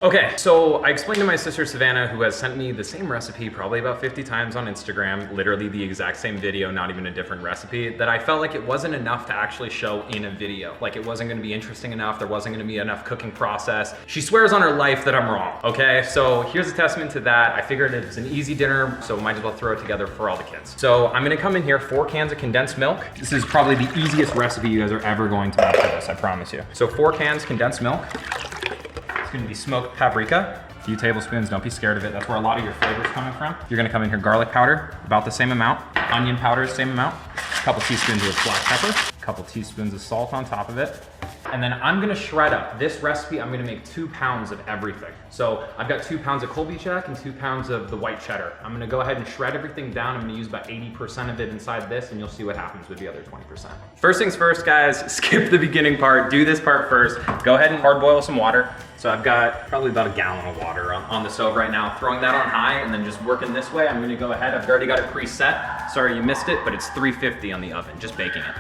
Okay, so I explained to my sister Savannah, who has sent me the same recipe probably about 50 times on Instagram, literally the exact same video, not even a different recipe, that I felt like it wasn't enough to actually show in a video. Like it wasn't gonna be interesting enough, there wasn't gonna be enough cooking process. She swears on her life that I'm wrong, okay? So here's a testament to that. I figured it's an easy dinner, so might as well throw it together for all the kids. So I'm gonna come in here, 4 cans of condensed milk. This is probably the easiest recipe you guys are ever going to make for this, I promise you. So 4 cans condensed milk. It's gonna be smoked paprika, a few tablespoons, don't be scared of it. That's where a lot of your flavor's coming from. You're gonna come in here, garlic powder, about the same amount. Onion powder, same amount. A couple teaspoons of black pepper, a couple teaspoons of salt on top of it. And then I'm gonna shred up. This recipe, I'm gonna make 2 pounds of everything. So I've got 2 pounds of colby check and 2 pounds of the white cheddar. I'm gonna go ahead and shred everything down. I'm gonna use about 80% of it inside this, and you'll see what happens with the other 20%. First things first, guys, skip the beginning part, do this part first. Go ahead and hard boil some water. So I've got probably about a gallon of water on the stove right now. Throwing that on high and then just working this way. I'm gonna go ahead, I've already got it preset. Sorry you missed it, but it's 350 on the oven, just baking it.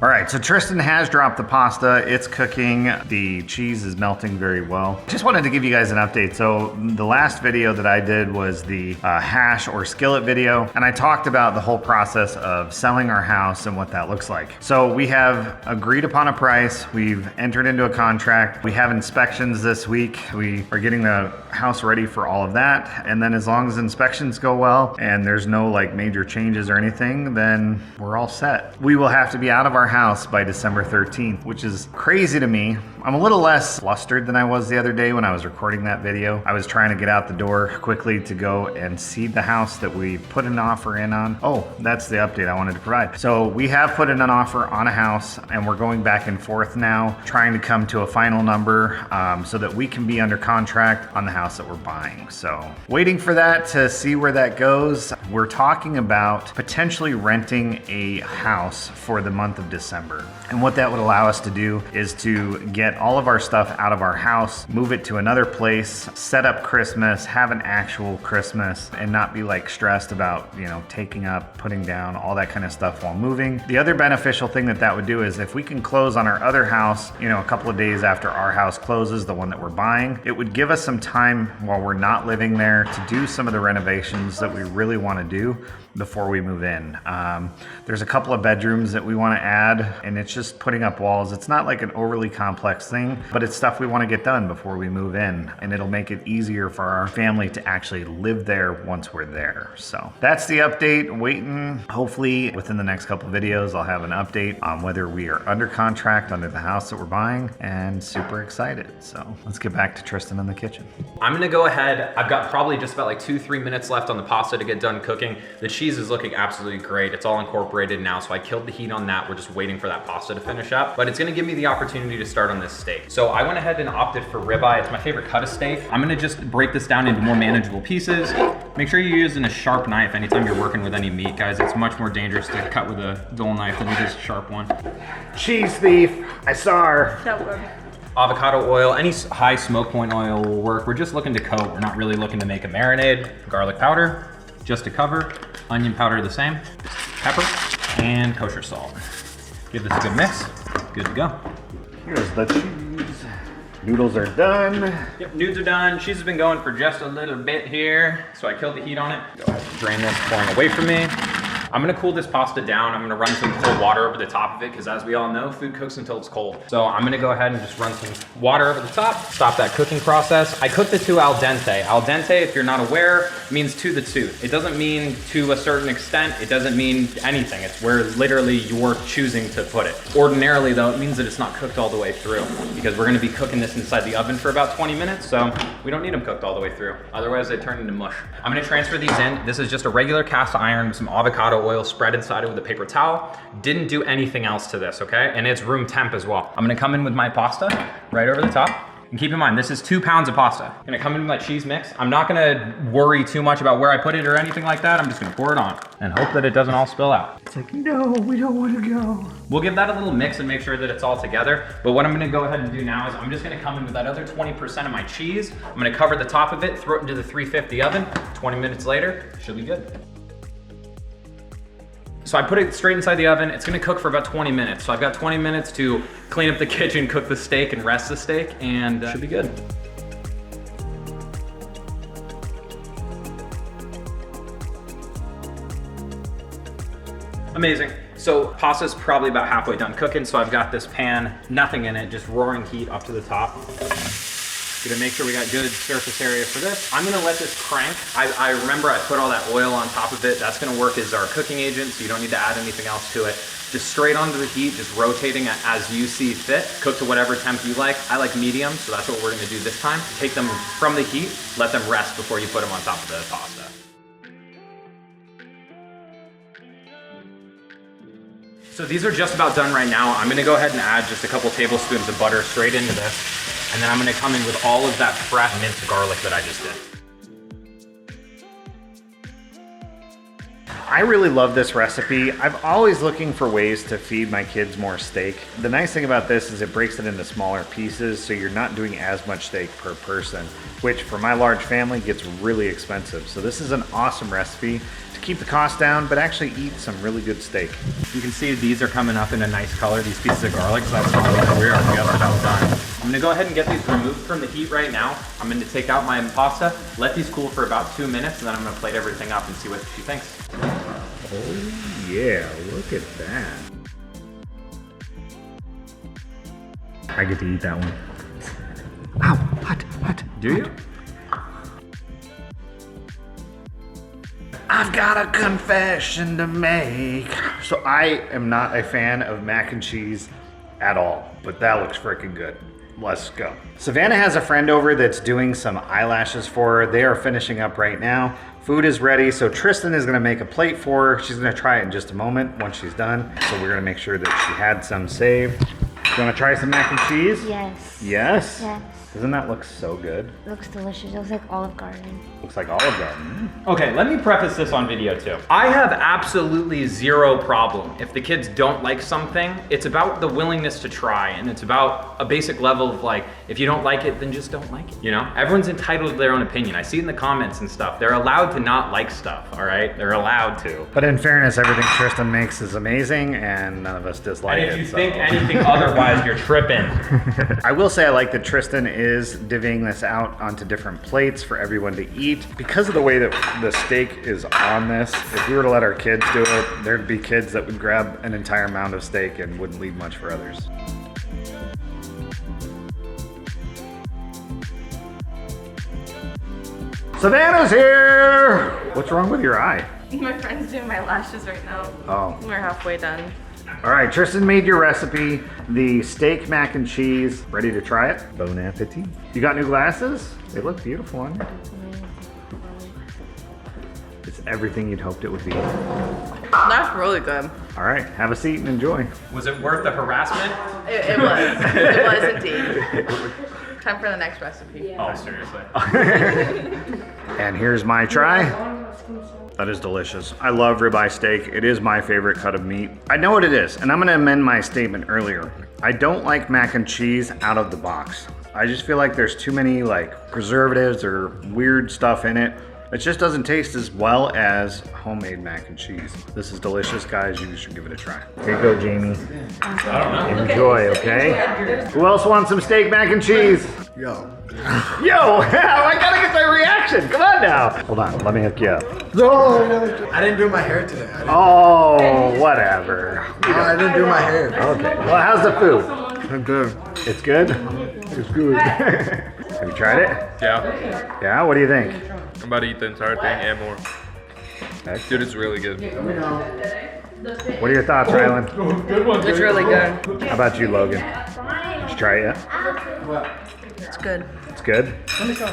All right, so Tristan has dropped the pasta. It's cooking. The cheese is melting very well. Just wanted to give you guys an update. So the last video that I did was the hash or skillet video, and I talked about the whole process of selling our house and what that looks like. So we have agreed upon a price. We've entered into a contract. We have inspections this week. We are getting the house ready for all of that. And then as long as inspections go well and there's no like major changes or anything, then we're all set. We will have to be out of our house by December 13th, which is crazy to me. I'm a little less flustered than I was the other day when I was recording that video. I was trying to get out the door quickly to go and see the house that we put an offer in on. Oh, that's the update I wanted to provide. So we have put in an offer on a house and we're going back and forth now, trying to come to a final number so that we can be under contract on the house that we're buying. So waiting for that to see where that goes. We're talking about potentially renting a house for the month of December. And what that would allow us to do is to get all of our stuff out of our house, move it to another place, set up Christmas, have an actual Christmas, and not be like stressed about, you know, taking up, putting down, all that kind of stuff while moving. The other beneficial thing that that would do is if we can close on our other house, you know, a couple of days after our house closes, the one that we're buying, it would give us some time while we're not living there to do some of the renovations that we really want to do before we move in. There's a couple of bedrooms that we want to add, and it's just putting up walls. It's not like an overly complex thing, but it's stuff we want to get done before we move in, and it'll make it easier for our family to actually live there once we're there. So that's the update. Waiting. Hopefully within the next couple of videos I'll have an update on whether we are under contract under the house that we're buying, and super excited. So let's get back to Tristan in the kitchen. I'm gonna go ahead. I've got probably just about like 2-3 minutes left on the pasta to get done cooking. The cheese is looking absolutely great. It's all incorporated now, so I killed the heat on that. We're just waiting for that pasta to finish up, but it's gonna give me the opportunity to start on this steak. So I went ahead and opted for ribeye. It's my favorite cut of steak. I'm gonna just break this down into more manageable pieces. Make sure you're using a sharp knife anytime you're working with any meat, guys. It's much more dangerous to cut with a dull knife than with this sharp one. Cheese thief, I saw her. So good. Avocado oil, any high smoke point oil will work. We're just looking to coat. We're not really looking to make a marinade. Garlic powder, just to cover. Onion powder the same. Pepper and kosher salt. Give this a good mix. Good to go. Here's the cheese. Noodles are done. Yep, noodles are done. Cheese has been going for just a little bit here, so I killed the heat on it. Go ahead and drain this, pouring away from me. I'm gonna cool this pasta down. I'm gonna run some cold water over the top of it, because as we all know, food cooks until it's cold. So I'm gonna go ahead and just run some water over the top, stop that cooking process. I cooked it to al dente. Al dente, if you're not aware, means to the tooth. It doesn't mean to a certain extent. It doesn't mean anything. It's where literally you're choosing to put it. Ordinarily though, it means that it's not cooked all the way through, because we're gonna be cooking this inside the oven for about 20 minutes, so we don't need them cooked all the way through. Otherwise they turn into mush. I'm gonna transfer these in. This is just a regular cast iron with some avocado oil spread inside it with a paper towel. Didn't do anything else to this, okay? And it's room temp as well. I'm gonna come in with my pasta right over the top. And keep in mind, this is 2 pounds of pasta. I'm gonna come in with my cheese mix. I'm not gonna worry too much about where I put it or anything like that. I'm just gonna pour it on and hope that it doesn't all spill out. It's like, no, we don't want to go. We'll give that a little mix and make sure that it's all together. But what I'm gonna go ahead and do now is I'm just gonna come in with that other 20% of my cheese. I'm gonna cover the top of it, throw it into the 350 oven. 20 minutes later, should be good. So I put it straight inside the oven. It's gonna cook for about 20 minutes. So I've got 20 minutes to clean up the kitchen, cook the steak, and rest the steak, and should be good. Amazing. So pasta's probably about halfway done cooking, so I've got this pan, nothing in it, just roaring heat up to the top. Gonna make sure we got good surface area for this. I'm gonna let this crank. I remember I put all that oil on top of it. That's gonna work as our cooking agent, so you don't need to add anything else to it. Just straight onto the heat, just rotating it as you see fit. Cook to whatever temp you like. I like medium, so that's what we're gonna do this time. Take them from the heat, let them rest before you put them on top of the pasta. So these are just about done right now. I'm gonna go ahead and add just a couple tablespoons of butter straight into this. And then I'm gonna come in with all of that fresh minced garlic that I just did. I really love this recipe. I'm always looking for ways to feed my kids more steak. The nice thing about this is it breaks it into smaller pieces, so you're not doing as much steak per person, which for my large family gets really expensive. So this is an awesome recipe to keep the cost down, but actually eat some really good steak. You can see these are coming up in a nice color, these pieces of garlic, so that's probably that we're just about done. I'm gonna go ahead and get these removed from the heat right now. I'm gonna take out my pasta, let these cool for about 2 minutes, and then I'm gonna plate everything up and see what she thinks. Oh yeah, look at that. I get to eat that one. Ow, hot. Do you? I've got a confession to make. So I am not a fan of mac and cheese at all, but that looks freaking good. Let's go. Savannah has a friend over that's doing some eyelashes for her. They are finishing up right now. Food is ready, so Tristan is gonna make a plate for her. She's gonna try it in just a moment once she's done. So we're gonna make sure that she had some saved. You wanna try some mac and cheese? Yes. Yes? Yes. Doesn't that look so good? It looks delicious. It looks like Olive Garden. Looks like Olive Garden. Okay, let me preface this on video too. I have absolutely zero problem if the kids don't like something. It's about the willingness to try, and it's about a basic level of like, if you don't like it, then just don't like it, you know? Everyone's entitled to their own opinion. I see it in the comments and stuff. They're allowed to not like stuff, all right? They're allowed to. But in fairness, everything Tristan makes is amazing, and none of us dislike it. And if you think anything otherwise, you're tripping. I will say I like that Tristan is divvying this out onto different plates for everyone to eat. Because of the way that the steak is on this, if we were to let our kids do it, there'd be kids that would grab an entire mound of steak and wouldn't leave much for others. Savannah's here! What's wrong with your eye? My friend's doing my lashes right now. Oh. We're halfway done. All right, Tristan made your recipe, the steak mac and cheese. Ready to try it? Bon appetit. You got new glasses? They look beautiful on you. It's everything you'd hoped it would be. That's really good. All right, have a seat and enjoy. Was it worth the harassment? It was. It was indeed. Time for the next recipe. Oh, seriously. And here's my try. That is delicious. I love ribeye steak. It is my favorite cut of meat. I know what it is, and I'm gonna amend my statement earlier. I don't like mac and cheese out of the box. I just feel like there's too many like preservatives or weird stuff in it. It just doesn't taste as well as homemade mac and cheese. This is delicious, guys. You should give it a try. Here you go, Jamie. I don't know. Enjoy, okay? Who else wants some steak mac and cheese? Yo. Yo, I gotta get that reaction. Come on now. Hold on, let me hook you up. No, I didn't do my hair today. Oh, whatever. No, I didn't do my hair. Okay, well, how's the food? I'm good. It's good? It's good. Have you tried it? Yeah, Yeah, what do you think? I'm about to eat the entire thing and more. Dude, it's really good. What are your thoughts, Rylan? It's really good. How about you, Logan? Did you try it yet? It's good. It's good?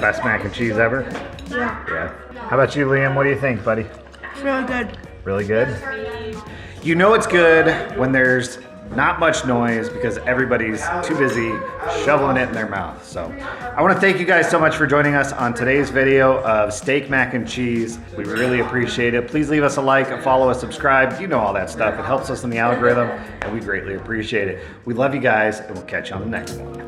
Best mac and cheese ever? Yeah. How about you, Liam? What do you think, buddy? It's really good. Really good? You know it's good when there's not much noise because everybody's too busy shoveling it in their mouth. So I want to thank you guys so much for joining us on today's video of steak mac and cheese. We really appreciate it. Please leave us a like, a follow, a subscribe. You know all that stuff. It helps us in the algorithm and we greatly appreciate it. We love you guys and we'll catch you on the next one.